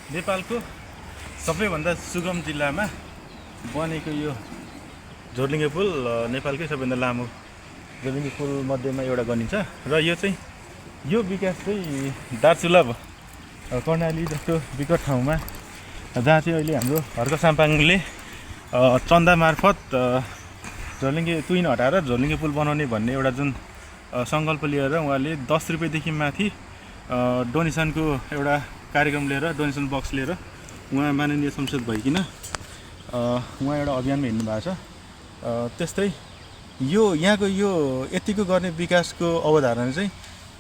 नेपालको सबैभन्दा सुगम जिल्लामा बनेको यो झोर्लिङ्गे पुल नेपालकै सबैभन्दा लामो झोर्लिङ्गे पुल मध्येमा एउटा गनिन्छ र यो विकास चाहिँ दार्चुला कर्णाली जस्तो विकट ठाउँमा जहाँ चाहिँ अहिले हाम्रो हर्क साम्पाङले चन्दा मार्फत झोर्लिङ्गे तुइन हटाएर झोर्लिङ्गे पुल बनाउने भन्ने एउटा जुन सङ्कल्प लिएर उहाँले 10 रुपियाँदेखि माथि डोनेसनको एउटा कार्यक्रम लिएर डोनेसन बक्स लिएर उहाँ माननीय संसद भइकिन उहाँ एउटा अभियानमा हिँड्नु भएको छ। त्यस्तै यहाँको यो यतिको गर्ने विकासको अवधारणा चाहिँ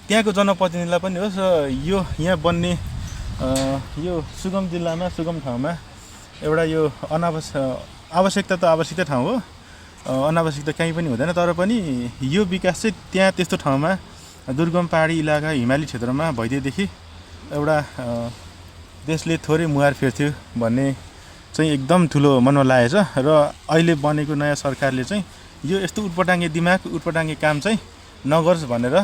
त्यहाँको जनप्रतिनिधिलाई पनि होस् र यहाँ बन्ने यो सुगम जिल्लामा सुगम ठाउँमा एउटा यो आवश्यकता त आवश्यकता ठाउँ हो, अनावश्यक त कहीँ पनि हुँदैन। तर पनि यो विकास चाहिँ त्यहाँ त्यस्तो ठाउँमा दुर्गम पहाडी इलाका हिमाली क्षेत्रमा भइदिएदेखि एउटा देशले थोरै मुहार फेर्थ्यो भन्ने चाहिँ एकदम ठुलो मनमा लागेछ र अहिले बनेको नयाँ सरकारले चाहिँ यो यस्तो उटपटाङ्गे दिमाग उटपटाङ्गे काम चाहिँ नगरोस् भनेर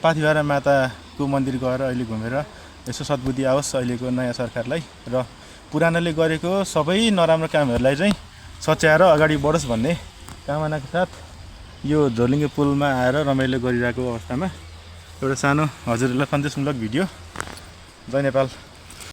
पाथिभरा माताको मन्दिर गएर अहिले घुमेर यसो सद्बुद्धि आओस् अहिलेको नयाँ सरकारलाई र पुरानोले गरेको सबै नराम्रो कामहरूलाई चाहिँ सच्याएर अगाडि बढोस् भन्ने कामनाको साथ यो झोर्लिङ्गे पुलमा आएर रमाइलो गरिरहेको अवस्थामा एउटा सानो हजुरहरूलाई सन्देशमूलक भिडियो। जय नेपाल।